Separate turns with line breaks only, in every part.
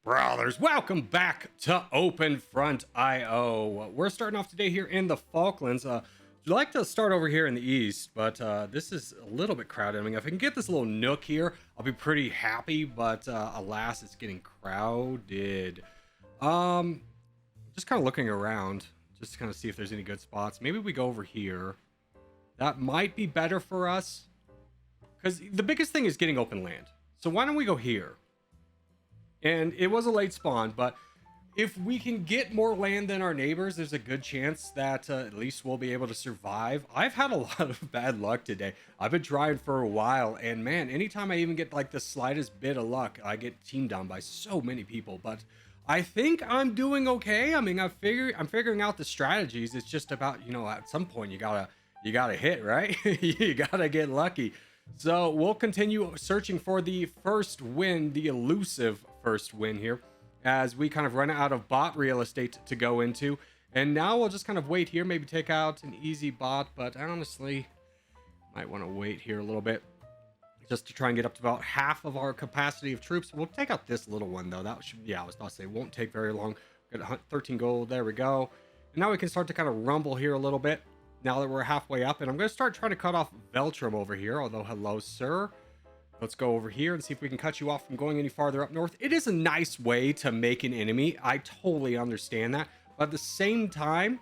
Brothers, welcome back to Openfront IO. We're starting off today here in the Falklands. I'd like to start over here in the east, but this is a little bit crowded. I mean, if I can get this little nook here, I'll be pretty happy, but alas, it's getting crowded. Just kind of looking around, just to kind of see if there's any good spots. Maybe we go over here. That might be better for us, because the biggest thing is getting open land. So why don't we go here? And it was a late spawn, but if we can get more land than our neighbors, there's a good chance that at least we'll be able to survive. I've had a lot of bad luck today. I've been trying for a while, and man, anytime I even get like the slightest bit of luck, I get teamed down by so many people. But I think I'm doing okay. I mean, I'm figuring out the strategies. It's just about, at some point you gotta hit, right? You gotta get lucky. So we'll continue searching for the first win, the elusive first win here, as we kind of run out of bot real estate to go into. And now we'll just kind of wait here, maybe take out an easy bot, but I honestly might want to wait here a little bit just to try and get up to about half of our capacity of troops. We'll take out this little one though. That should, I was about to say, won't take very long. Got 13 gold. There we go. And now we can start to kind of rumble here a little bit. Now that we're halfway up, and I'm going to start trying to cut off Veltrum over here, although hello, sir. Let's go over here and see if we can cut you off from going any farther up north. It is a nice way to make an enemy. I totally understand that. But at the same time,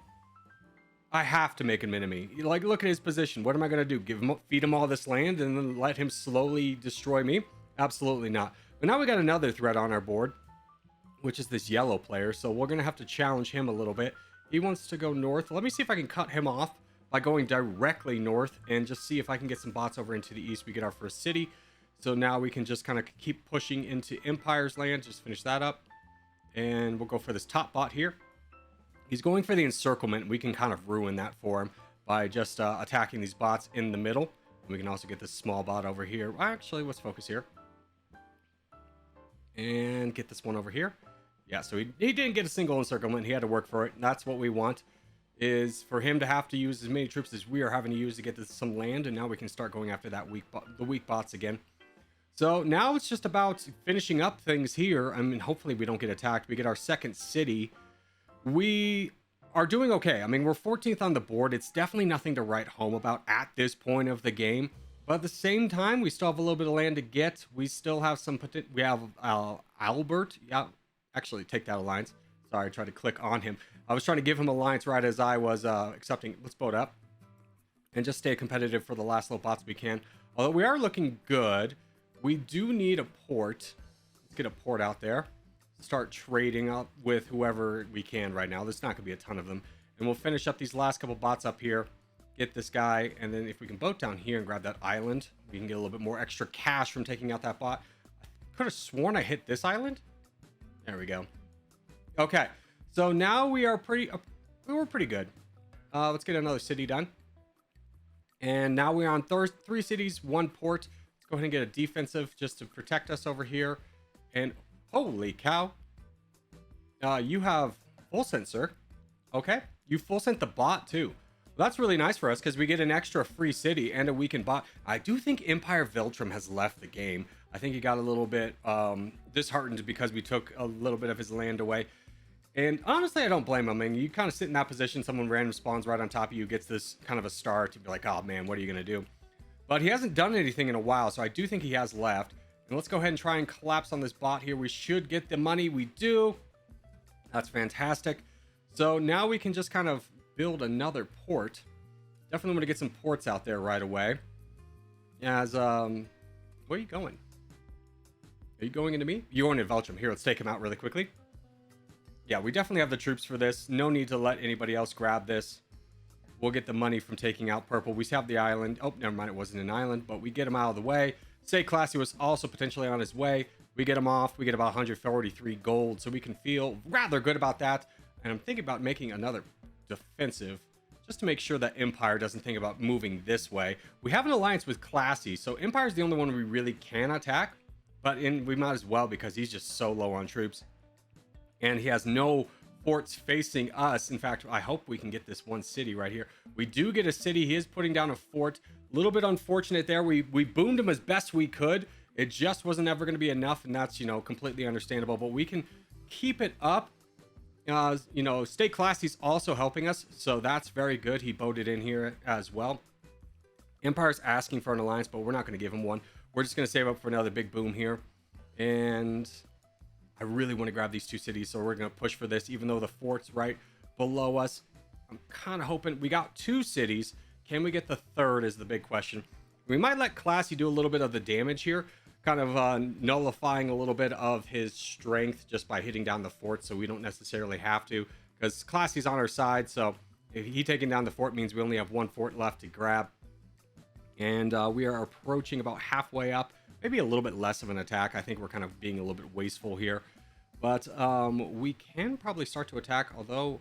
I have to make an enemy. Like, look at his position. What am I going to do? Feed him all this land and then let him slowly destroy me? Absolutely not. But now we got another threat on our board, which is this yellow player. So we're going to have to challenge him a little bit. He wants to go north. Let me see if I can cut him off by going directly north and just see if I can get some bots over into the east. We get our first city. So now we can just kind of keep pushing into Empire's land. Just finish that up. And we'll go for this top bot here. He's going for the encirclement. We can kind of ruin that for him by just attacking these bots in the middle. And we can also get this small bot over here. Actually, let's focus here. And get this one over here. Yeah, so he didn't get a single encirclement. He had to work for it. And that's what we want, is for him to have to use as many troops as we are having to use to get to some land. And now we can start going after that the weak bots again. So now it's just about finishing up things here. I mean, hopefully we don't get attacked. We get our second city. We are doing okay. I mean, we're 14th on the board. It's definitely nothing to write home about at this point of the game. But at the same time, we still have a little bit of land to get. We still have some potential. We have Albert. Yeah, actually, take that alliance. Sorry, I tried to click on him. I was trying to give him alliance right as I was accepting. Let's boat up and just stay competitive for the last little bots we can. Although we are looking good. We do need a port. Let's get a port out there. Start trading up with whoever we can right now. There's not going to be a ton of them. And we'll finish up these last couple bots up here. Get this guy. And then if we can boat down here and grab that island, we can get a little bit more extra cash from taking out that bot. I could have sworn I hit this island. There we go. Okay. So now we are we're pretty good. Let's get another city done. And now we're on three cities, one port. Go ahead and get a defensive just to protect us over here. And holy cow, you have full sent, sir. Okay, you full sent the bot too. Well, that's really nice for us because we get an extra free city and a weakened bot. I do think Empire Veltrum has left the game. I think he got a little bit disheartened because we took a little bit of his land away. And honestly, I don't blame him. I mean, you kind of sit in that position, someone random spawns right on top of you, gets this kind of a start to be like, oh man, what are you gonna do? But he hasn't done anything in a while, so I do think he has left. And let's go ahead and try and collapse on this bot here. We should get the money. We do. That's fantastic. So now we can just kind of build another port. Definitely want to get some ports out there right away. As, where are you going? Are you going into me? You're going to Veltrum. Here, let's take him out really quickly. Yeah, we definitely have the troops for this. No need to let anybody else grab this. We'll get the money from taking out purple. We have the island. Oh, never mind. It wasn't an island, but we get him out of the way. Say Classy was also potentially on his way. We get him off. We get about 143 gold, so we can feel rather good about that. And I'm thinking about making another defensive just to make sure that Empire doesn't think about moving this way. We have an alliance with Classy, so Empire's the only one we really can attack, but we might as well because he's just so low on troops. And he has no forts facing us. In fact, I hope we can get this one city right here. We do get a city. He is putting down a fort. A little bit unfortunate there. We boomed him as best we could, It just wasn't ever going to be enough, and that's, you know, completely understandable. But we can keep it up. You know, State Classy's also helping us, so that's very good. He voted in here as well. Empire's asking for an alliance, but we're not going to give him one. We're just going to save up for another big boom here. And I really want to grab these 2 cities, so we're going to push for this, even though the fort's right below us. I'm kind of hoping we got 2 cities. Can we get the 3rd is the big question. We might let Classy do a little bit of the damage here, kind of nullifying a little bit of his strength just by hitting down the fort, so we don't necessarily have to, because Classy's on our side. So if he taking down the fort means we only have 1 fort left to grab. And we are approaching about halfway up, maybe a little bit less of an attack. I think we're kind of being a little bit wasteful here, but we can probably start to attack. Although,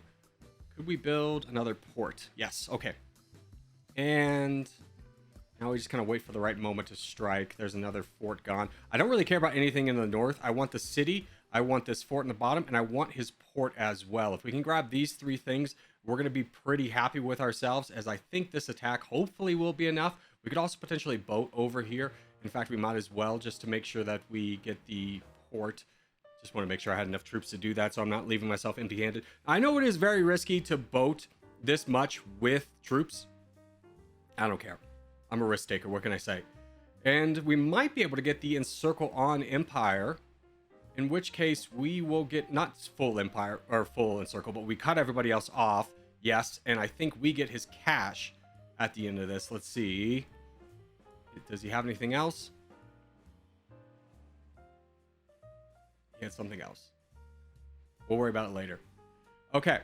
could we build another port? Yes. Okay. And now we just kind of wait for the right moment to strike. There's another fort gone. I don't really care about anything in the north. I want the city, I want this fort in the bottom, and I want his port as well. If we can grab these 3 things, we're going to be pretty happy with ourselves, as I think this attack hopefully will be enough. We could also potentially boat over here. In fact, we might as well, just to make sure that we get the port. Just want to make sure I had enough troops to do that, so I'm not leaving myself empty-handed. I know it is very risky to boat this much with troops. I don't care. I'm a risk taker. What can I say? And we might be able to get the encircle on Empire, in which case we will get not full Empire or full encircle, but we cut everybody else off. Yes, and I think we get his cash at the end of this. Let's see. Does he have anything else? He had something else. We'll worry about it later. Okay.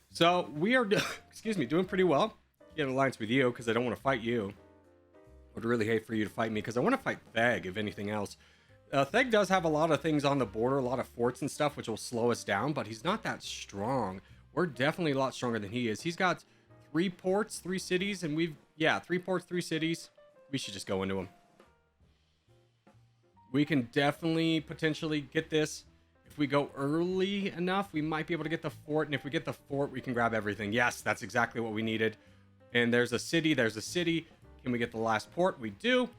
So we are, excuse me, doing pretty well. Get an alliance with you because I don't want to fight you. I would really hate for you to fight me because I want to fight Theg, if anything else. Theg does have a lot of things on the border, a lot of forts and stuff, which will slow us down, but he's not that strong. We're definitely a lot stronger than he is. He's got 3 ports, 3 cities, and we've, yeah, 3 ports, 3 cities. We should just go into them. We can definitely potentially get this. If we go early enough, we might be able to get the fort, and if we get the fort, we can grab everything. Yes, that's exactly what we needed. And there's a city, there's a city. Can we get the last port? We do.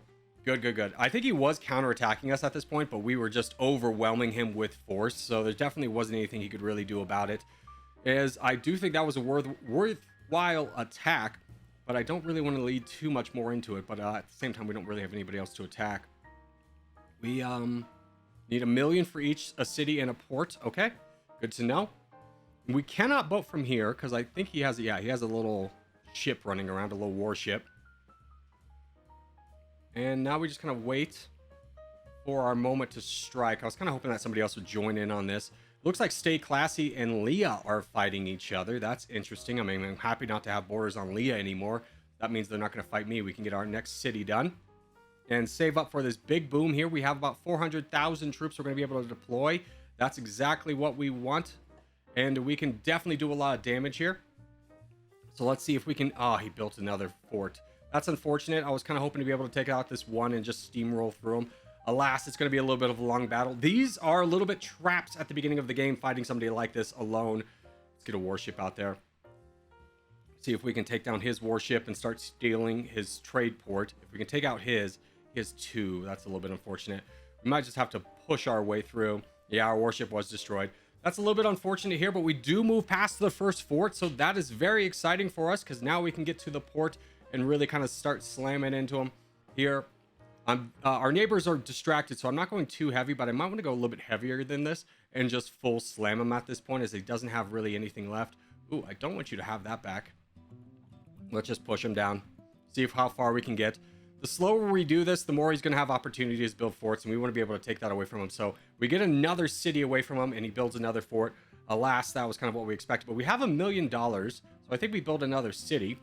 Good, good, good. I think he was counterattacking us at this point, but we were just overwhelming him with force, so there definitely wasn't anything he could really do about it. As I do think that was a worthwhile attack, but I don't really want to lead too much more into it. But at the same time, we don't really have anybody else to attack. We need 1 million for each a city and a port. Okay, good to know. We cannot boat from here because I think he has, yeah, he has a little ship running around, a little warship. And now we just kind of wait for our moment to strike. I was kind of hoping that somebody else would join in on this. Looks like Stay Classy and Leah are fighting each other. That's interesting. I mean, I'm happy not to have borders on Leah anymore. That means they're not going to fight me. We can get our next city done and save up for this big boom here. We have about 400,000 troops we're going to be able to deploy. That's exactly what we want. And we can definitely do a lot of damage here. So let's see if we can... Oh, he built another fort. That's unfortunate. I was kind of hoping to be able to take out this one and just steamroll through them. Alas, it's going to be a little bit of a long battle. These are a little bit traps at the beginning of the game, fighting somebody like this alone. Let's get a warship out there. See if we can take down his warship and start stealing his trade port. If we can take out his, he has 2. That's a little bit unfortunate. We might just have to push our way through. Yeah, our warship was destroyed. That's a little bit unfortunate here, but we do move past the first fort, so that is very exciting for us because now we can get to the port and really kind of start slamming into them here. Our neighbors are distracted, so I'm not going too heavy, but I might want to go a little bit heavier than this and just full slam him at this point, as he doesn't have really anything left. Ooh, I don't want you to have that back. Let's just push him down. See how far we can get. The slower we do this, the more he's going to have opportunities to build forts, and we want to be able to take that away from him. So we get another city away from him, and he builds another fort. Alas, that was kind of what we expected, but we have $1 million, so I think we build another city.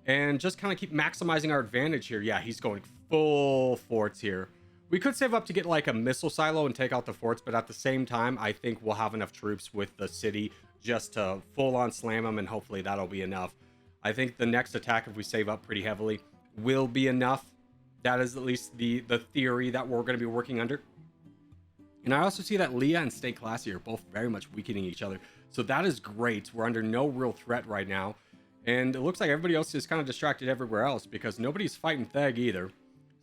And just kind of keep maximizing our advantage here. Yeah, he's going full forts here. We could save up to get like a missile silo and take out the forts, but at the same time, I think we'll have enough troops with the city just to full on slam them, and hopefully that'll be enough. I think the next attack, if we save up pretty heavily, will be enough. That is at least the theory that we're going to be working under. And I also see that Leah and Stay Classy are both very much weakening each other. So that is great. We're under no real threat right now. And it looks like everybody else is kind of distracted everywhere else because nobody's fighting Theg either.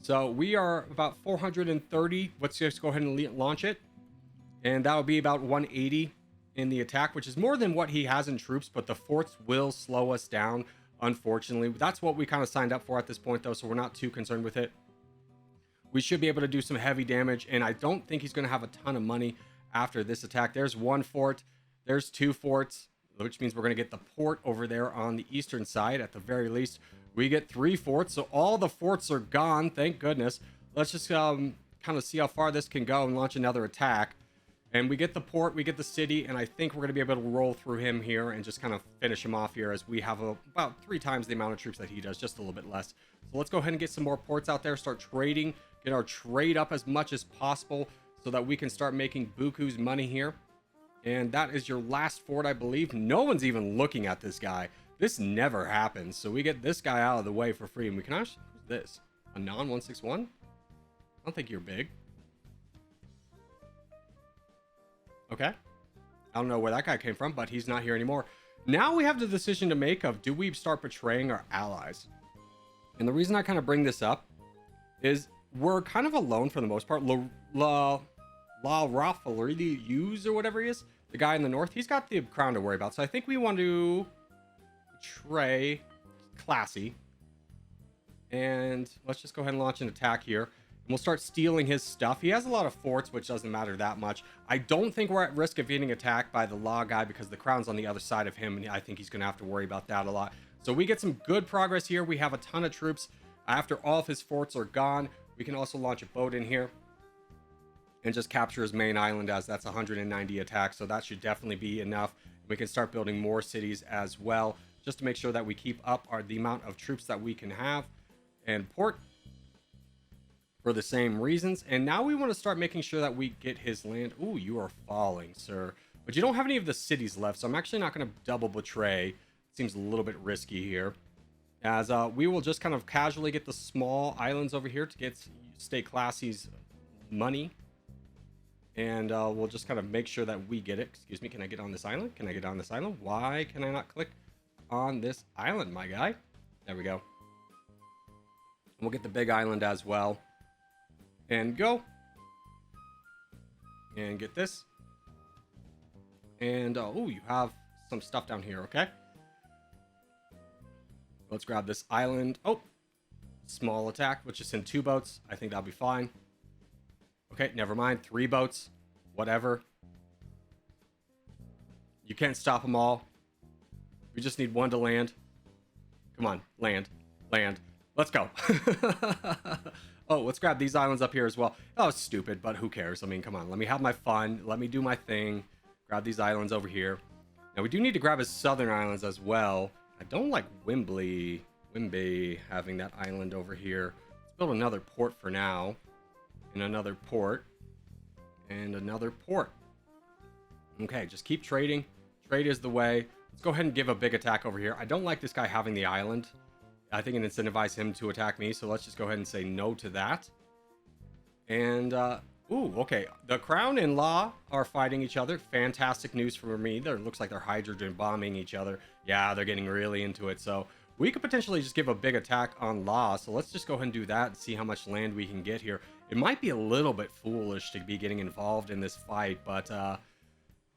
So we are about 430. Let's just go ahead and launch it. And that will be about 180 in the attack, which is more than what he has in troops, but the forts will slow us down, unfortunately. That's what we kind of signed up for at this point, though, so we're not too concerned with it. We should be able to do some heavy damage, and I don't think he's going to have a ton of money after this attack. There's one fort. There's two forts, which means we're going to get the port over there on the eastern side at the very least. We get 3 forts, so all the forts are gone, thank goodness. Let's just kind of see how far this can go and launch another attack. And we get the port, we get the city, and I think we're going to be able to roll through him here and just kind of finish him off here, as we have about 3 times the amount of troops that he does, just a little bit less. So let's go ahead and get some more ports out there, start trading, get our trade up as much as possible so that we can start making buku's money here. And that is your last fort, I believe. No one's even looking at this guy. This never happens. So we get this guy out of the way for free, and we can actually... Who's this? A non-161? I don't think you're big. Okay. I don't know where that guy came from, but he's not here anymore. Now we have the decision to make of, do we start betraying our allies? And the reason I kind of bring this up is we're kind of alone for the most part. La Rafaeli Hughes or whatever he is, the guy in the north, he's got the crown to worry about. So I think we want to betray Classy. And let's just go ahead and launch an attack here. We'll start stealing his stuff. He has a lot of forts, which doesn't matter that much. I don't think we're at risk of getting attacked by the law guy because the crown's on the other side of him, and I think he's going to have to worry about that a lot. So we get some good progress here. We have a ton of troops. After all of his forts are gone, we can also launch a boat in here and just capture his main island, as that's 190 attacks. So that should definitely be enough. We can start building more cities as well, just to make sure that we keep up the amount of troops that we can have. And port for the same reasons. And now we want to start making sure that we get his land. Ooh, you are falling, sir. But you don't have any of the cities left, so I'm actually not going to double betray. It seems a little bit risky here. As we will just kind of casually get the small islands over here to get Stay Classy's money. And we'll just kind of make sure that we get it. Excuse me, can I get on this island? Can I get on this island? Why can I not click on this island, my guy? There we go. And we'll get the big island as well. And go. And get this. And, oh, you have some stuff down here, okay? Let's grab this island. Oh, small attack. Let's just send 2 boats. I think that'll be fine. Okay, never mind. 3 boats. Whatever. You can't stop them all. We just need 1 to land. Come on, land. Land. Let's go. Oh, let's grab these islands up here as well. Oh, stupid, but who cares? I mean, come on. Let me have my fun. Let me do my thing. Grab these islands over here. Now, we do need to grab his southern islands as well. I don't like Wimby having that island over here. Let's build another port for now. And another port. And another port. Okay, just keep trading. Trade is the way. Let's go ahead and give a big attack over here. I don't like this guy having the island. I think it incentivizes him to attack me, so let's just go ahead and say no to that. And, ooh, okay. The Crown and Law are fighting each other. Fantastic news for me. It looks like they're hydrogen bombing each other. Yeah, they're getting really into it, so we could potentially just give a big attack on Law, so let's just go ahead and do that and see how much land we can get here. It might be a little bit foolish to be getting involved in this fight, but, I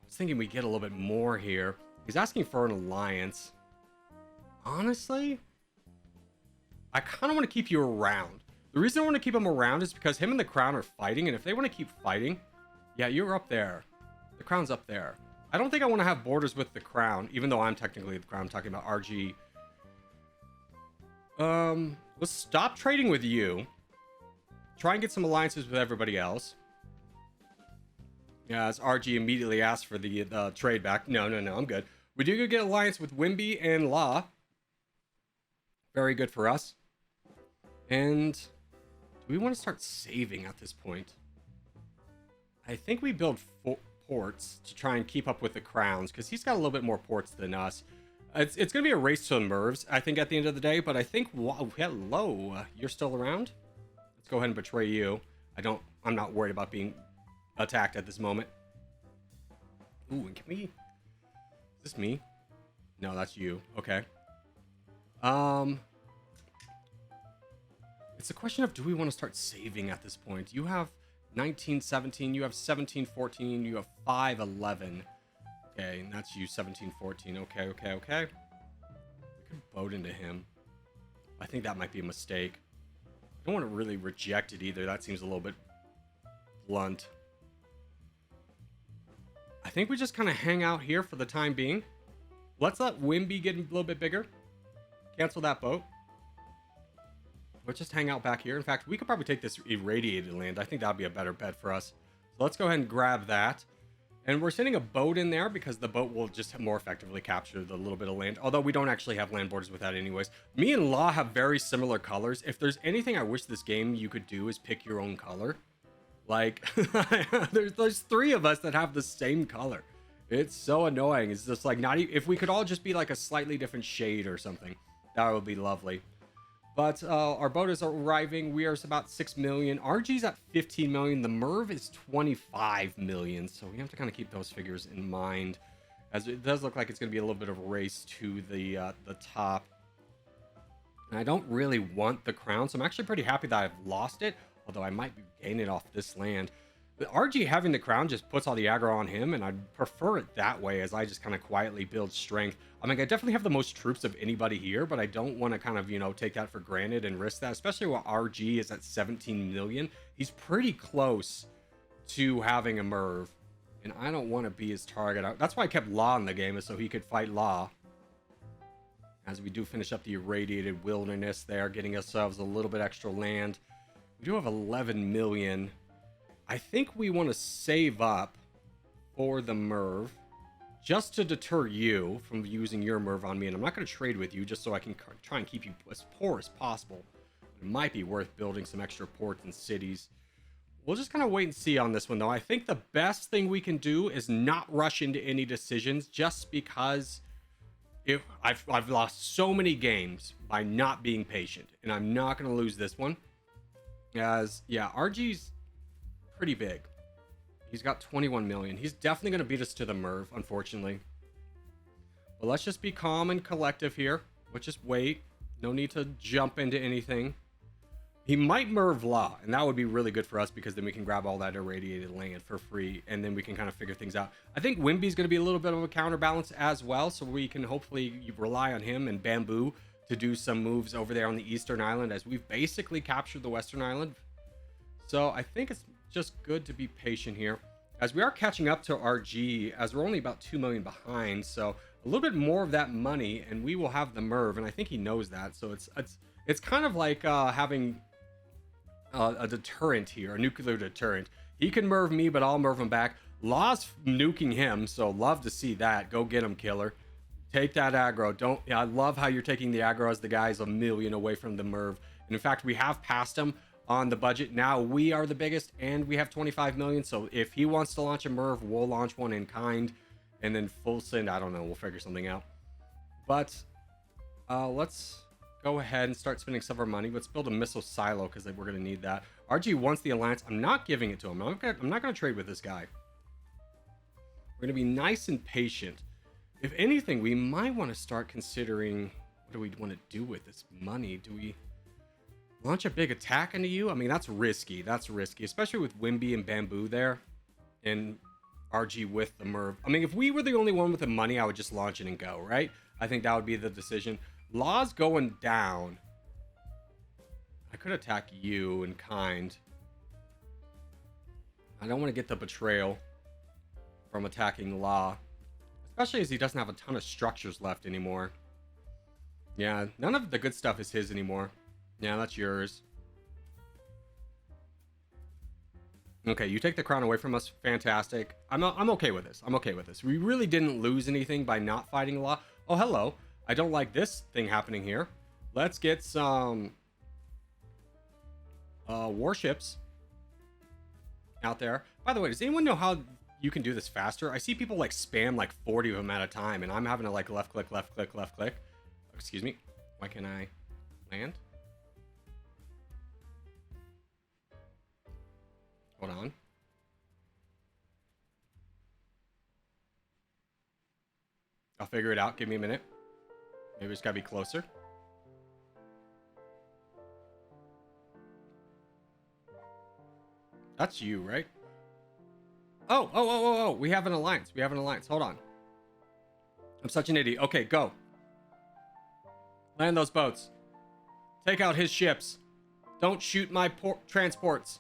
was thinking we get a little bit more here. He's asking for an alliance. Honestly, I kind of want to keep you around. The reason I want to keep him around is because him and the Crown are fighting, and if they want to keep fighting, yeah, you're up there. The Crown's up there. I don't think I want to have borders with the Crown, even though I'm technically the Crown. I'm talking about RG. Let's stop trading with you. Try and get some alliances with everybody else. Yeah, as RG immediately asked for the trade back. No, I'm good. We do get alliance with Wimby and Law. Very good for us. And do we want to start saving at this point? I think we build ports to try and keep up with the Crowns, because he's got a little bit more ports than us. It's going to be a race to the Mervs, I think, at the end of the day, but I think... Wow, hello, you're still around? Let's go ahead and betray you. I'm not worried about being attacked at this moment. Ooh, and can we... Is this me? No, that's you. Okay. It's It's a question of, do we want to start saving at this point? You have 1917, you have 1714, you have 511. Okay, and that's you 1714. Okay, okay, okay. We could boat into him. I think that might be a mistake. I don't want to really reject it either. That seems a little bit blunt. I think we just kind of hang out here for the time being. Let's let Wimby get a little bit bigger. Cancel that boat. Let's just hang out back here. In fact, we could probably take this irradiated land. I think that would be a better bet for us. So let's go ahead and grab that. And we're sending a boat in there because the boat will just more effectively capture the little bit of land. Although we don't actually have land borders with that anyways. Me and Law have very similar colors. If there's anything I wish this game you could do is pick your own color. Like, there's 3 of us that have the same color. It's so annoying. It's just like, not even, if we could all just be like a slightly different shade or something, that would be lovely. But our boat is arriving. We are about 6 million. RG's at 15 million. The Merv is 25 million. So we have to kind of keep those figures in mind, as it does look like it's going to be a little bit of a race to the top. And I don't really want the crown, so I'm actually pretty happy that I've lost it, although I might be gaining it off this land. The RG having the crown just puts all the aggro on him, and I'd prefer it that way, as I just kind of quietly build strength. I mean, I definitely have the most troops of anybody here, but I don't want to kind of, you know, take that for granted and risk that, especially while RG is at 17 million. He's pretty close to having a Merv, and I don't want to be his target. That's why I kept Law in the game, is so he could fight Law. As we do finish up the irradiated wilderness there, getting ourselves a little bit extra land. We do have 11 million. I think we want to save up for the Merv just to deter you from using your Merv on me. And I'm not going to trade with you just so I can try and keep you as poor as possible. It might be worth building some extra ports and cities. We'll just kind of wait and see on this one, though. I think the best thing we can do is not rush into any decisions, just because I've lost so many games by not being patient. And I'm not going to lose this one. As, yeah, RG's pretty big. He's got 21 million. He's definitely going to beat us to the Merv, unfortunately. But let's just be calm and collective here. Let's just wait. No need to jump into anything. He might Merv Law, and that would be really good for us, because then we can grab all that irradiated land for free, and then we can kind of figure things out. I think Wimby's going to be a little bit of a counterbalance as well, so we can hopefully rely on him and Bamboo to do some moves over there on the Eastern Island, as we've basically captured the Western Island. So I think it's just good to be patient here, as we are catching up to RG, as we're only about 2 million behind. So a little bit more of that money, and we will have the Merv, and I think he knows that. So it's kind of like having a deterrent here, a nuclear deterrent. He can Merv me, but I'll Merv him back. Law's nuking him, so love to see that. Go get him, killer. Take that aggro. I love how you're taking the aggro as the guy's a million away from the Merv. And in fact, we have passed him on the budget. Now we are the biggest, and we have 25 million. So if he wants to launch a Merv, we'll launch one in kind, and then full send. I don't know. We'll figure something out. But let's go ahead and start spending some of our money. Let's build a missile silo, because we're going to need that. RG wants the alliance. I'm not giving it to him. I'm not going to trade with this guy. We're going to be nice and patient. If anything, we might want to start considering, what do we want to do with this money? Do we launch a big attack into you? I mean, that's risky. That's risky, especially with Wimby and Bamboo there, and RG with the Merv. I mean, if we were the only one with the money, I would just launch it and go, right? I think that would be the decision. Law's going down. I could attack you in kind. I don't want to get the betrayal from attacking Law, especially as he doesn't have a ton of structures left anymore. Yeah, none of the good stuff is his anymore. Yeah, that's yours. Okay, you take the crown away from us. Fantastic. I'm okay with this. I'm okay with this. We really didn't lose anything by not fighting Law. Oh, hello. I don't like this thing happening here. Let's get some warships out there. By the way, does anyone know how you can do this faster? I see people like spam like 40 of them at a time, and I'm having to like left click, left click, left click. Excuse me. Why can't I land? Hold on. I'll figure it out. Give me a minute. Maybe it's gotta be closer. That's you, right? Oh. We have an alliance. We have an alliance. Hold on. I'm such an idiot. Okay, go. Land those boats. Take out his ships. Don't shoot my transports.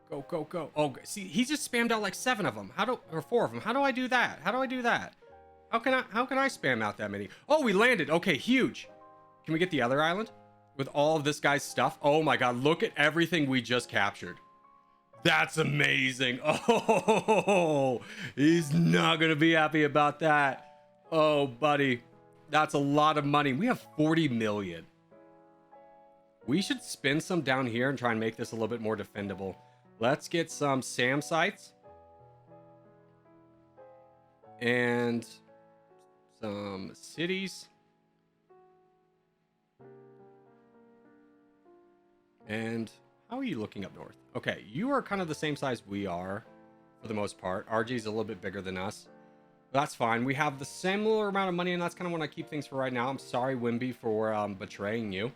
Go, go, go. Oh, see, he just spammed out like 7 of them. Or 4 of them. How do I do that? How can I spam out that many? Oh, we landed. Okay, huge. Can we get the other island with all of this guy's stuff? Oh my god, look at everything we just captured. That's amazing. Oh, he's not gonna be happy about that. Oh, buddy, that's a lot of money. We have 40 million. We should spin some down here and try and make this a little bit more defendable. Let's get some SAM sites and some cities. And how are you looking up north? Okay, you are kind of the same size we are for the most part. RG's a little bit bigger than us. That's fine. We have the similar amount of money, and that's kind of when I keep things for right now. I'm sorry, Wimby, for betraying you.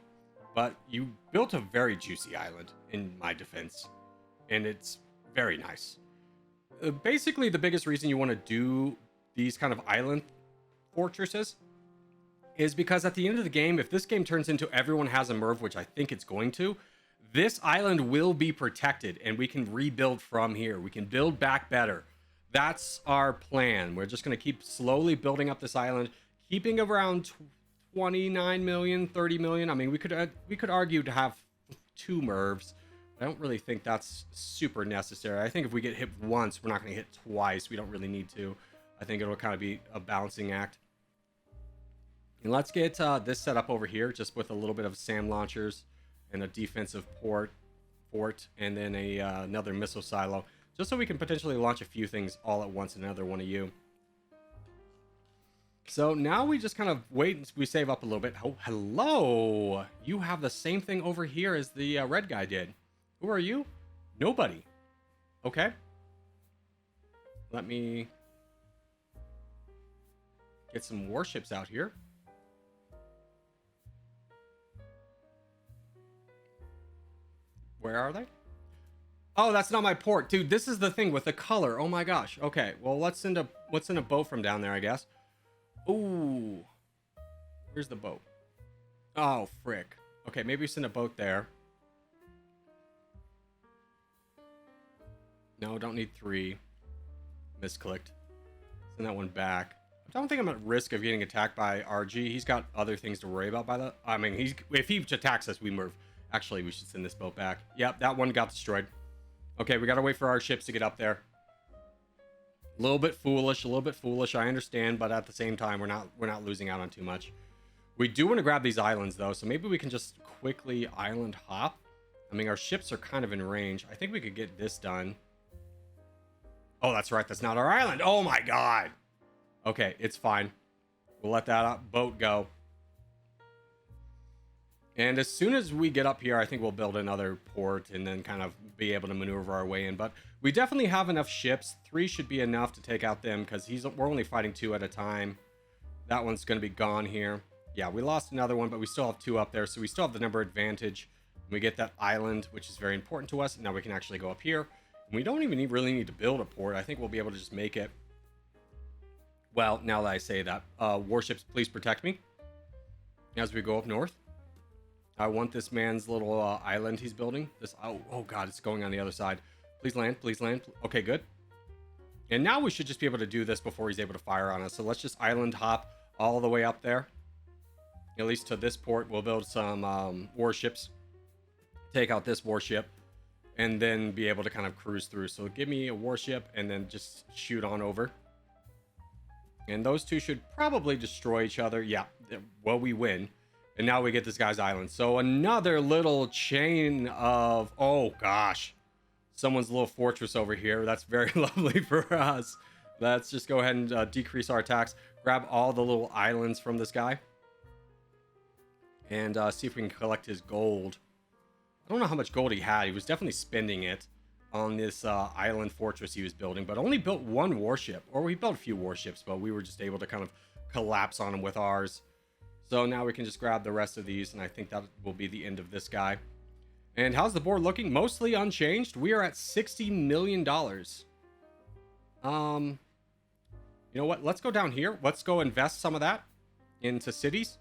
But you built a very juicy island, in my defense. And it's very nice. Basically, the biggest reason you want to do these kind of island fortresses is because at the end of the game, if this game turns into everyone has a Merv, which I think it's going to, this island will be protected and we can rebuild from here. We can build back better. That's our plan. We're just going to keep slowly building up this island, keeping around 29 million, 30 million. I mean, we could argue to have 2 Mervs. I don't really think that's super necessary. I think if we get hit once, we're not going to hit twice. We don't really need to. I think it'll kind of be a balancing act. And let's get this set up over here, just with a little bit of SAM launchers and a defensive fort, and then another missile silo, just so we can potentially launch a few things all at once in another one of you. So now we just kind of wait and we save up a little bit. Oh, hello! You have the same thing over here as the red guy did. Who are you? Nobody. Okay. Let me get some warships out here. Where are they? Oh, that's not my port. Dude, this is the thing with the color. Oh my gosh. Okay, well, let's send a boat from down there, I guess. Ooh. Here's the boat. Oh, frick. Okay, maybe send a boat there. No, don't need 3. Misclicked. Send that one back. I don't think I'm at risk of getting attacked by RG. He's got other things to worry about by the... I mean, if he attacks us, we move. Actually, we should send this boat back. Yep, that one got destroyed. Okay, we gotta wait for our ships to get up there. A little bit foolish, I understand, but at the same time, we're not losing out on too much. We do want to grab these islands, though, so maybe we can just quickly island hop. I mean, our ships are kind of in range. I think we could get this done. Oh, that's right. That's not our island. Oh, my God. Okay, it's fine. We'll let that boat go. And as soon as we get up here, I think we'll build another port and then kind of be able to maneuver our way in. But we definitely have enough ships. 3 should be enough to take out them because we're only fighting 2 at a time. That one's going to be gone here. Yeah, we lost another one, but we still have 2 up there. So we still have the number advantage. We get that island, which is very important to us. Now we can actually go up here. And we don't even really need to build a port. I think we'll be able to just make it. Well, now that I say that, warships, please protect me as we go up north. I want this man's little island he's building. Oh God, it's going on the other side. Please land, please land. Okay, good. And now we should just be able to do this before he's able to fire on us. So let's just island hop all the way up there. At least to this port. We'll build some warships. Take out this warship. And then be able to kind of cruise through. So give me a warship and then just shoot on over. And those 2 should probably destroy each other. Yeah, well, we win. And now we get this guy's island. So another little chain of... Oh, gosh. Someone's little fortress over here. That's very lovely for us. Let's just go ahead and decrease our attacks. Grab all the little islands from this guy. And see if we can collect his gold. I don't know how much gold he had. He was definitely spending it on this island fortress he was building. But only built 1 warship. Or we built a few warships, but we were just able to kind of collapse on him with ours. So now we can just grab the rest of these, and I think that will be the end of this guy. And how's the board looking? Mostly unchanged. We are at $60 million. You know what? Let's go down here. Let's go invest some of that into cities.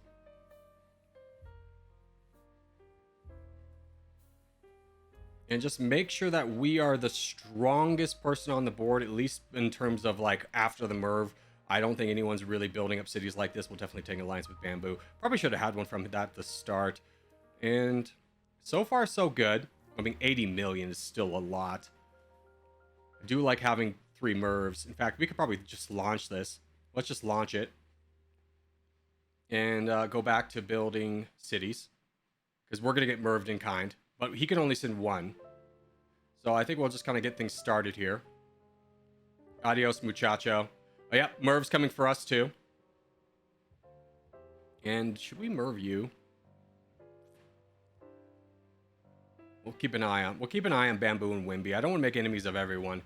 And just make sure that we are the strongest person on the board, at least in terms of like after the Merv. I don't think anyone's really building up cities like this. We'll definitely take an alliance with Bamboo. Probably should have had one from that at the start. And so far, so good. I mean, 80 million is still a lot. I do like having 3 Mervs. In fact, we could probably just launch this. Let's just launch it. And go back to building cities. Because we're going to get Merved in kind. But he can only send 1. So I think we'll just kind of get things started here. Adios, muchacho. Oh, yeah, Merv's coming for us, too. And should we Merv you? We'll keep an eye on Bamboo and Wimby. I don't want to make enemies of everyone.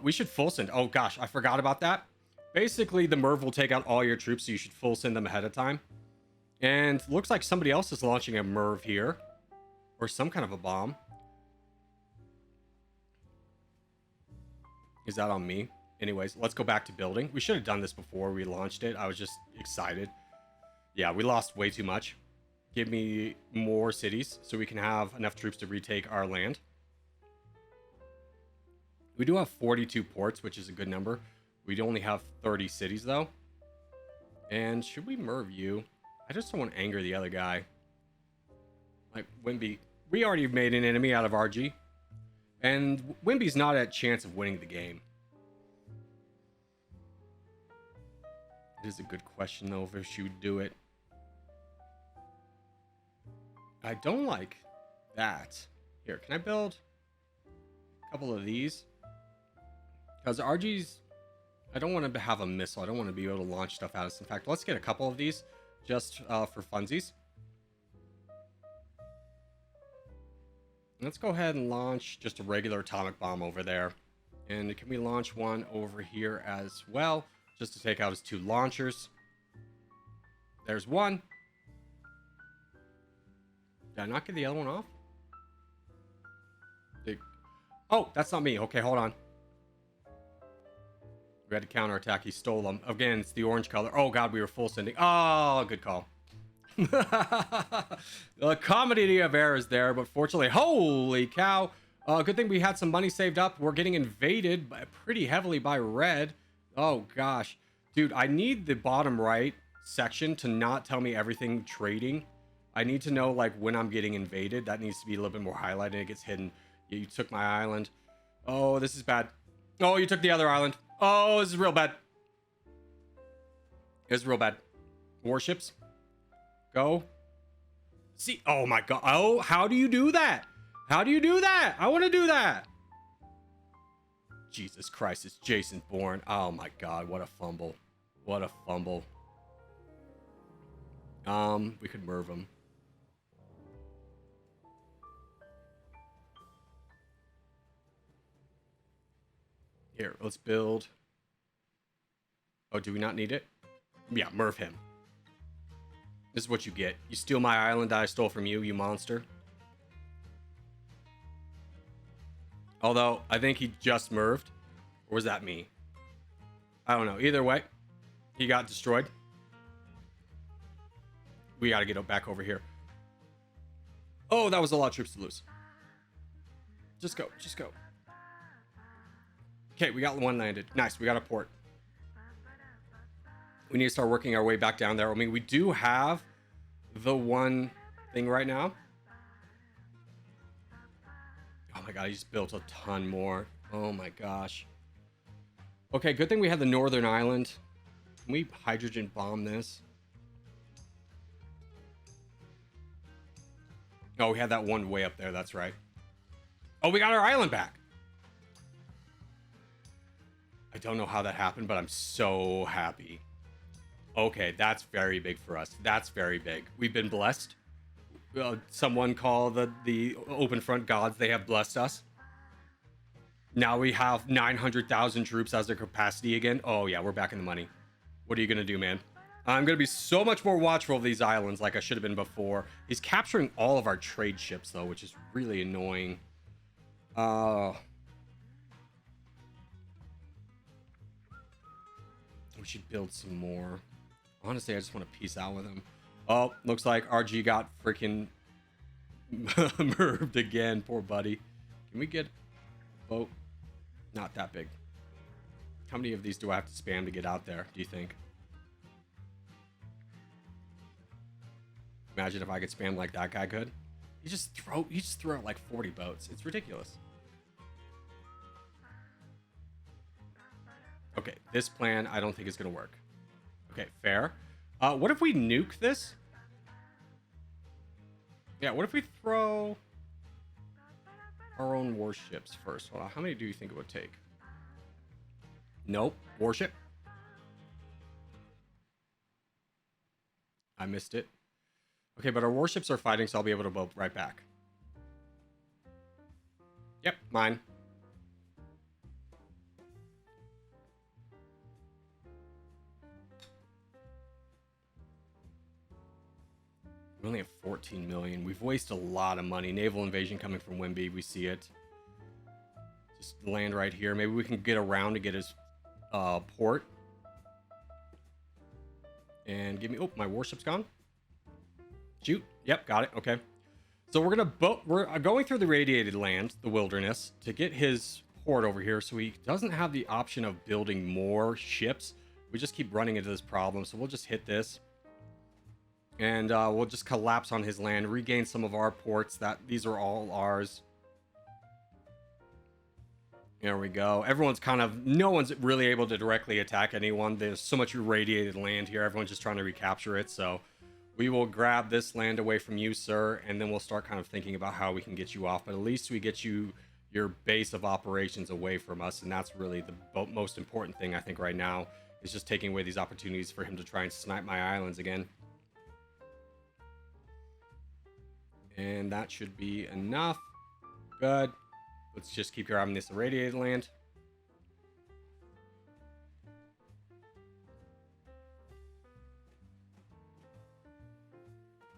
We should full send. Oh, gosh, I forgot about that. Basically, the Merv will take out all your troops, so you should full send them ahead of time. And looks like somebody else is launching a Merv here. Or some kind of a bomb. Is that on me? Anyways, let's go back to building. We should have done this before we launched it. I was just excited. Yeah, we lost way too much. Give me more cities so we can have enough troops to retake our land. We do have 42 ports, which is a good number. We only have 30 cities, though. And should we Merv you? I just don't want to anger the other guy. Like, Wimby. We already made an enemy out of RG. And Wimby's not at chance of winning the game. It is a good question, though, if she would do it. I don't like that. Here, can I build a couple of these? Because RG's... I don't want to have a missile. I don't want to be able to launch stuff at us. In fact, let's get a couple of these just for funsies. Let's go ahead and launch just a regular atomic bomb over there. And can we launch one over here as well? Just to take out his 2 launchers. There's one. Did I not get the other one off? Oh, that's not me. Okay, hold on. We had to counterattack. He stole them. Again, it's the orange color. Oh, God, we were full sending. Oh, good call. The comedy of errors there, but fortunately, holy cow. Good thing we had some money saved up. We're getting invaded pretty heavily by red. Oh, gosh. Dude, I need the bottom right section to not tell me everything trading. I need to know, like, when I'm getting invaded. That needs to be a little bit more highlighted. It gets hidden. Yeah, you took my island. Oh, this is bad. Oh, you took the other island. Oh, this is real bad. This is real bad. Warships. Go. See. Oh, my God. Oh, how do you do that? How do you do that? I want to do that. Jesus Christ, it's Jason Bourne. Oh, my God. What a fumble. What a fumble. We could Merv him. Here, let's build. Oh, do we not need it? Yeah, Merv him. This is what you get. You steal my island that I stole from you, you monster. Although, I think he just Merved. Or was that me? I don't know. Either way, he got destroyed. We got to get back over here. Oh, that was a lot of troops to lose. Just go. Just go. Okay, we got one landed. Nice. We got a port. We need to start working our way back down there. I mean, we do have the one thing right now. Oh my God, he just built a ton more. Oh my gosh. Okay, good thing we have the northern island. Can we hydrogen bomb this? Oh, we had that one way up there. That's right. Oh, we got our island back. I don't know how that happened, but I'm so happy. Okay, that's very big for us. That's very big. We've been blessed. Someone call the Openfront gods. They have blessed us. Now we have 900,000 troops as their capacity again. Oh, yeah, we're back in the money. What are you going to do, man? I'm going to be so much more watchful of these islands like I should have been before. He's capturing all of our trade ships, though, which is really annoying. We should build some more. Honestly, I just want to peace out with him. Oh, looks like RG got freaking merved again. Poor buddy. Can we get a boat? Not that big. How many of these do I have to spam to get out there, do you think? Imagine if I could spam like that guy could. He just threw out like 40 boats. It's ridiculous. Okay, this plan I don't think is gonna work. Okay, fair. What if we nuke this? Yeah, what if we throw our own warships first? Hold on, how many do you think it would take? Nope, warship. I missed it. Okay, but our warships are fighting, so I'll be able to boat right back. Yep, mine. We only have 14 million. We've wasted a lot of money. Naval invasion coming from Wimby. We see it. Just land right here. Maybe we can get around to get his port. And give me... Oh, my warship's gone. Shoot. Yep, got it. Okay. So we're going through the radiated land, the wilderness, to get his port over here so he doesn't have the option of building more ships. We just keep running into this problem. So we'll just hit this. And we'll just collapse on his land, regain some of our ports. These are all ours. There we go. No one's really able to directly attack anyone. There's so much irradiated land here. Everyone's just trying to recapture it. So we will grab this land away from you, sir. And then we'll start kind of thinking about how we can get you off. But at least we get you your base of operations away from us. And that's really the most important thing, I think, right now. Is just taking away these opportunities for him to try and snipe my islands again. And that should be enough. Good. Let's just keep grabbing this irradiated land.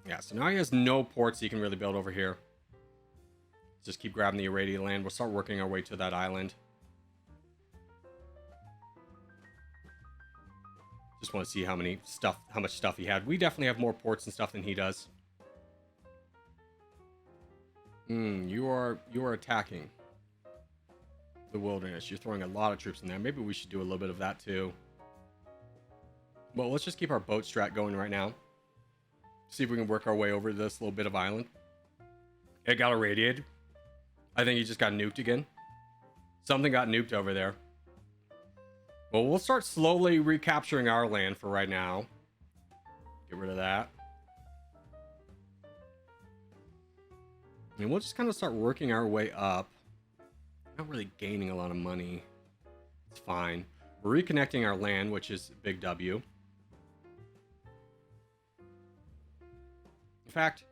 Yeah, so now he has no ports he can really build over here. Just keep grabbing the irradiated land. We'll start working our way to that island. Just want to see how much stuff he had. We definitely have more ports and stuff than he does. You are attacking the wilderness. You're throwing a lot of troops in there. Maybe we should do a little bit of that too. Well, let's just keep our boat strat going right now. See if we can work our way over this little bit of island. It got irradiated. I think he just got nuked again. Something got nuked over there. Well, we'll start slowly recapturing our land for right now. Get rid of that. And we'll just kind of start working our way up. Not really gaining a lot of money. It's fine. We're reconnecting our land, which is a big W. In fact,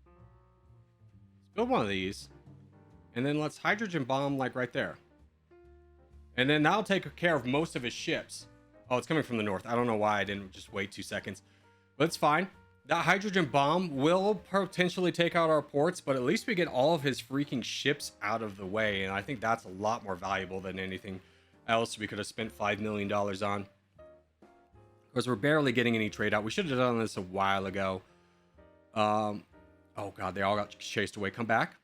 let's build one of these. And then let's hydrogen bomb like right there. And then that'll take care of most of his ships. Oh, it's coming from the north. I don't know why I didn't just wait 2 seconds. But it's fine. That hydrogen bomb will potentially take out our ports, but at least we get all of his freaking ships out of the way. And I think that's a lot more valuable than anything else we could have spent $5 million on. Because we're barely getting any trade out. We should have done this a while ago. Oh, God, they all got chased away. Come back.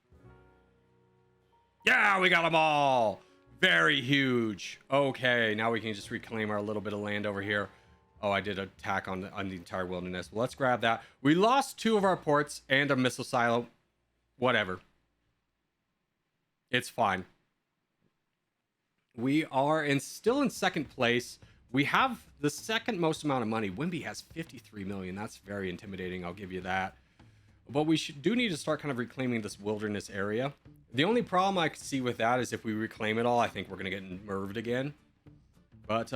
Yeah, we got them all. Very huge. Okay, now we can just reclaim our little bit of land over here. Oh, I did attack on the entire wilderness. Well, let's grab that. We lost 2 of our ports and a missile silo. Whatever. It's fine. We are still in second place. We have the second most amount of money. Wimby has 53 million. That's very intimidating. I'll give you that. But we do need to start kind of reclaiming this wilderness area. The only problem I could see with that is if we reclaim it all, I think we're going to get nerved again. But,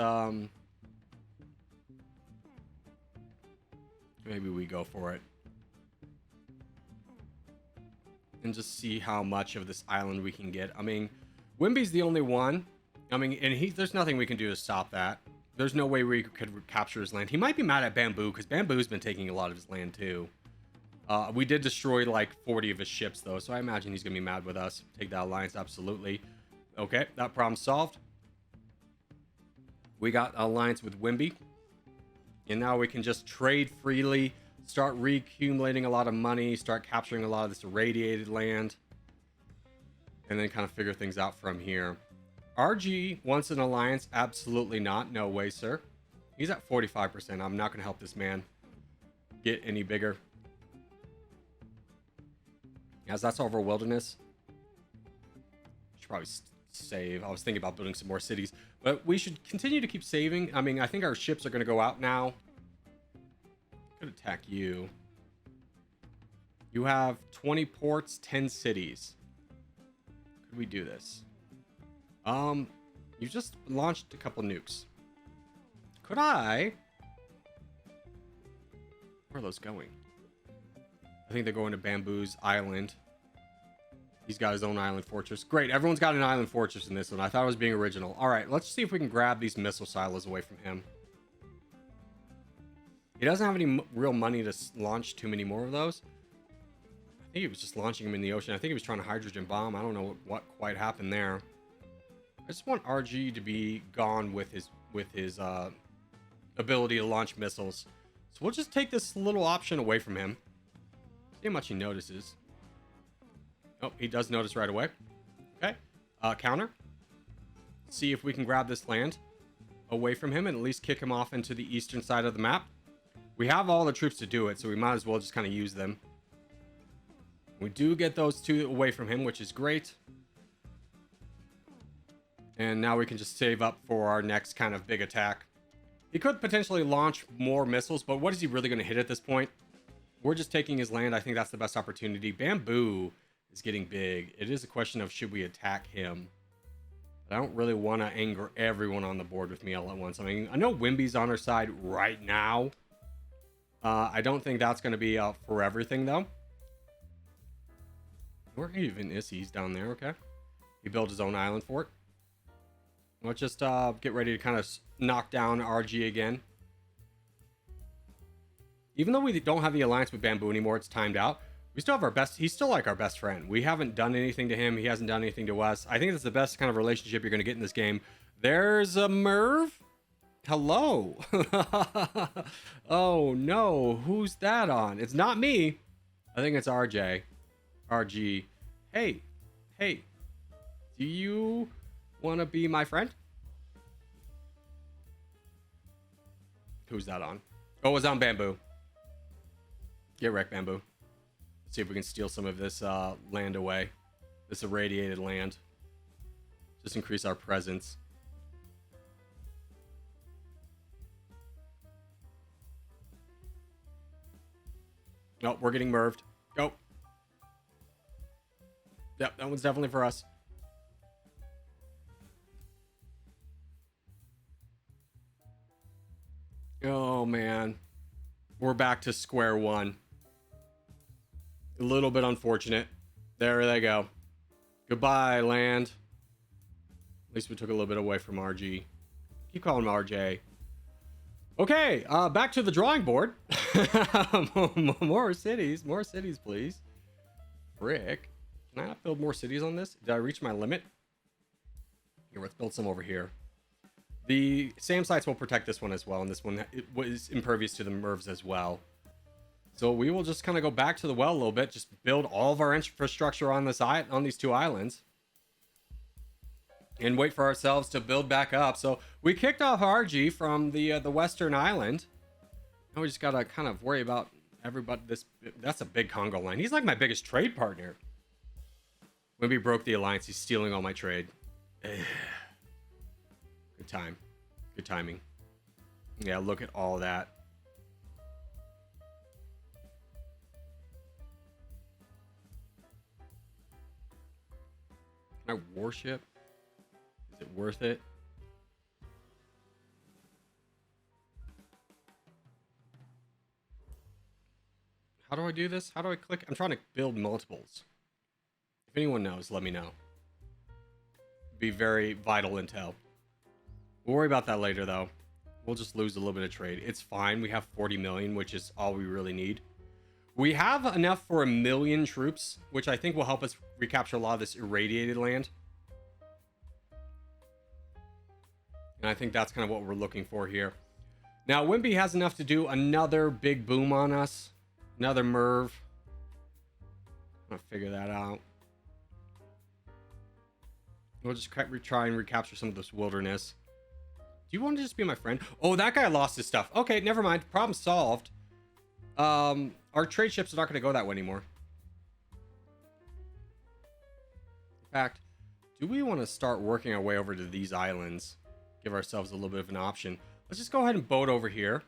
maybe we go for it. And just see how much of this island we can get. I mean, Wimby's the only one. I mean, and there's nothing we can do to stop that. There's no way we could capture his land. He might be mad at Bamboo, because Bamboo's been taking a lot of his land too. We did destroy like 40 of his ships though, so I imagine he's gonna be mad with us. Take that alliance, absolutely. Okay, that problem solved. We got alliance with Wimby, and now we can just trade freely, start reaccumulating a lot of money, start capturing a lot of this irradiated land, and then kind of figure things out from here. RG wants an alliance? Absolutely not. No way, sir. He's at 45%. I'm not going to help this man get any bigger. As that's over wilderness. Should probably save. I was thinking about building some more cities, but we should continue to keep saving. I mean, I think our ships are going to go out now. Could attack you. You have 20 ports, 10 cities. Could we do this? You just launched a couple nukes. Could I? Where are those going? I think they're going to Bamboo's island. He's got his own island fortress. Great, everyone's got an island fortress in this one. I thought I was being original. All right, let's see if we can grab these missile silos away from him. He doesn't have any real money to launch too many more of those. I think he was just launching them in the ocean. I think he was trying to hydrogen bomb. I don't know what quite happened there. I just want RG to be gone with his ability to launch missiles. So we'll just take this little option away from him. See how much he notices. Oh, he does notice right away. Okay. Counter. See if we can grab this land away from him and at least kick him off into the eastern side of the map. We have all the troops to do it, so we might as well just kind of use them. We do get those two away from him, which is great. And now we can just save up for our next kind of big attack. He could potentially launch more missiles, but what is he really going to hit at this point? We're just taking his land. I think that's the best opportunity. Bamboo is getting big. It is a question of should we attack him. But I don't really want to anger everyone on the board with me all at once. I mean, I know Wimby's on our side right now. I don't think that's going to be for everything, though. Where even is he? He's down there, okay. He built his own island fort. Let's just get ready to kind of knock down RG again. Even though we don't have the alliance with Bamboo anymore, it's timed out. We still have our best. He's still like our best friend. We haven't done anything to him. He hasn't done anything to us. I think that's the best kind of relationship you're going to get in this game. There's a Merv. Hello. Oh no, who's that on? It's not me. I think it's RJ. RG. Hey, do you want to be my friend? Who's that on? Oh, it's on Bamboo. Get wrecked, Bamboo. Let's see if we can steal some of this land away. This irradiated land. Just increase our presence. Oh, we're getting merved. Go. Yep, that one's definitely for us. Oh, man. We're back to square one. A little bit unfortunate. There they go. Goodbye, land. At least we took a little bit away from RG. Keep calling him RJ. Okay, back to the drawing board. More cities, please. Frick. Can I not build more cities on this? Did I reach my limit? Here, let's build some over here. The SAM sites will protect this one as well, and this one was impervious to the Mervs as well. So we will just kind of go back to the well a little bit, just build all of our infrastructure on these two islands, and wait for ourselves to build back up. So we kicked off RG from the western island. Now we just gotta kind of worry about everybody. That's a big Congo line. He's like my biggest trade partner. When we broke the alliance, he's stealing all my trade. Good time. Good timing. Yeah, look at all that. Can I warship? Is it worth it? How do I do this? How do I click? I'm trying to build multiples. If anyone knows, let me know. Be very vital intel. We'll worry about that later, though. We'll just lose a little bit of trade. It's fine. We have 40 million, which is all we really need. We have enough for 1 million troops, which I think will help us recapture a lot of this irradiated land. And I think that's kind of what we're looking for here. Now, Wimpy has enough to do another big boom on us. Another Merv. I'm gonna figure that out. We'll just try and recapture some of this wilderness. Do you want to just be my friend? Oh, that guy lost his stuff. Okay, never mind. Problem solved. Our trade ships are not going to go that way anymore. In fact, do we want to start working our way over to these islands? Give ourselves a little bit of an option. Let's just go ahead and boat over here.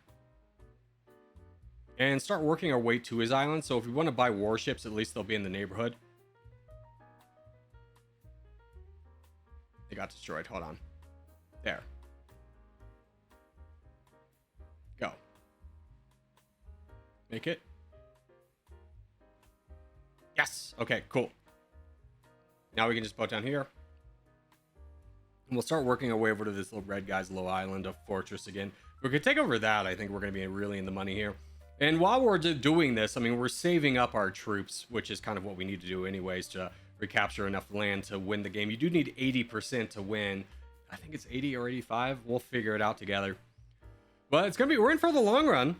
And start working our way to his island. So if we want to buy warships, at least they'll be in the neighborhood. They got destroyed. Hold on. There. Go. Make it. Yes. Okay, cool. Now we can just boat down here. And we'll start working our way over to this little red guy's little island of fortress again. If we could take over that, I think we're going to be really in the money here. And while we're doing this, I mean, we're saving up our troops, which is kind of what we need to do anyways to recapture enough land to win the game. You do need 80% to win. I think it's 80 or 85. We'll figure it out together. But it's going to be, we're in for the long run.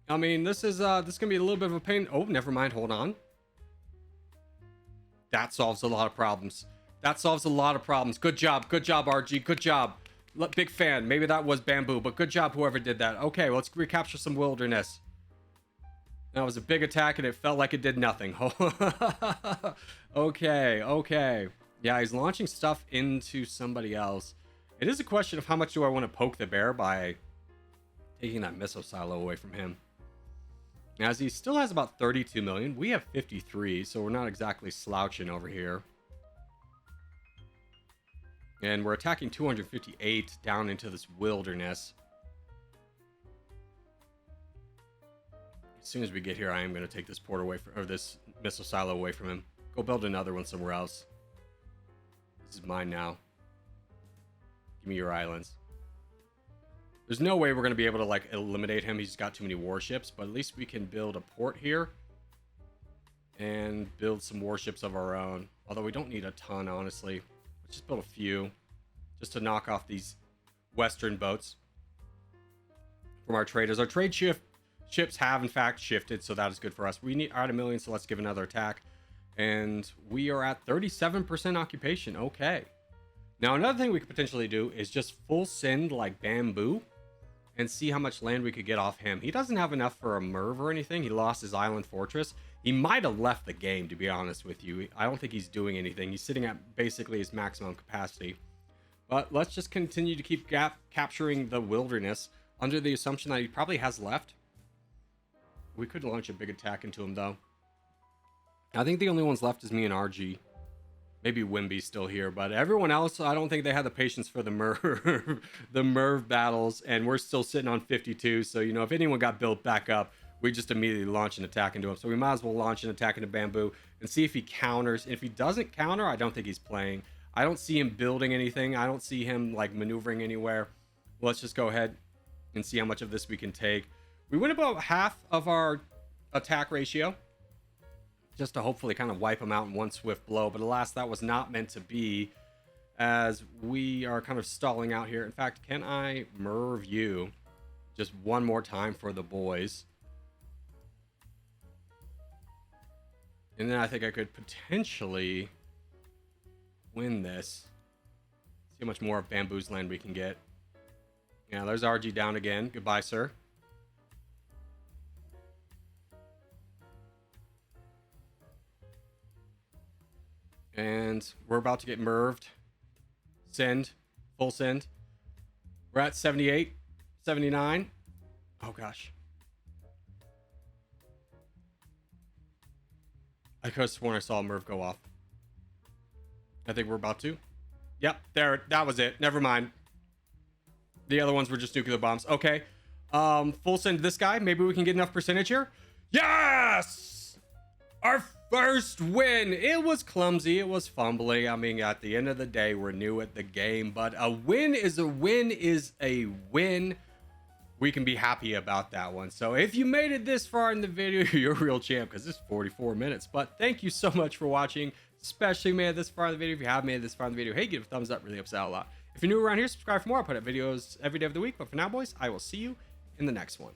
I mean, this is going to be a little bit of a pain. Oh, never mind. Hold on. That solves a lot of problems. That solves a lot of problems. Good job. Good job, RG. Good job. Big fan. Maybe that was bamboo, but good job, whoever did that. Okay, well, let's recapture some wilderness. That was a big attack, and it felt like it did nothing. Okay. Yeah, he's launching stuff into somebody else. It is a question of how much do I want to poke the bear by taking that missile silo away from him. As he still has about 32 million. We have 53, so we're not exactly slouching over here. And we're attacking 258 down into this wilderness. As soon as we get here, I am going to take this port away from, or this missile silo away from him. Go build another one somewhere else. This is mine now. Give me your islands. There's no way we're going to be able to like eliminate him. He's got too many warships, but at least we can build a port here and build some warships of our own. Although we don't need a ton, honestly. Let's just build a few just to knock off these western boats from our traders. Our trade ships have in fact shifted, so that is good for us. We need at 1 million, so let's give another attack. And we are at 37% occupation. Okay. Now another thing we could potentially do is just full send like bamboo and see how much land we could get off him. He doesn't have enough for a Merv or anything. He lost his island fortress. He might have left the game, to be honest with you. I don't think he's doing anything. He's sitting at basically his maximum capacity. But let's just continue to keep capturing the wilderness under the assumption that he probably has left. We could launch a big attack into him, though. I think the only ones left is me and RG. Maybe Wimby's still here, but everyone else, I don't think they had the patience for the Merv, the Merv battles, and we're still sitting on 52. So, you know, if anyone got built back up, we just immediately launch an attack into him. So we might as well launch an attack into Bamboo and see if he counters. If he doesn't counter, I don't think he's playing. I don't see him building anything. I don't see him like maneuvering anywhere. Let's just go ahead and see how much of this we can take. We win about half of our attack ratio, just to hopefully kind of wipe them out in one swift blow. But alas, that was not meant to be, as we are kind of stalling out here. In fact, can I Merv you just one more time for the boys? And then I think I could potentially win this. See how much more of Bamboo's land we can get. Yeah, there's RG down again. Goodbye, sir. And we're about to get Merved. Send. Full send. We're at 78. 79. Oh, gosh. I could have sworn I saw a Merv go off. I think we're about to. Yep, there. That was it. Never mind. The other ones were just nuclear bombs. Okay. Full send this guy. Maybe we can get enough percentage here. Yes! Our First win. It was clumsy. It was fumbling. I mean, at the end of the day, we're new at the game, but a win is a win is a win. We can be happy about that one. So if you made it this far in the video, you're a real champ, because it's 44 minutes. But thank you so much for watching, especially made it this far in the video. If you have made it this far in the video, hey, give it a thumbs up. Really helps out a lot. If you're new around here, subscribe for more. I put up videos every day of the week. But for now, boys, I will see you in the next one.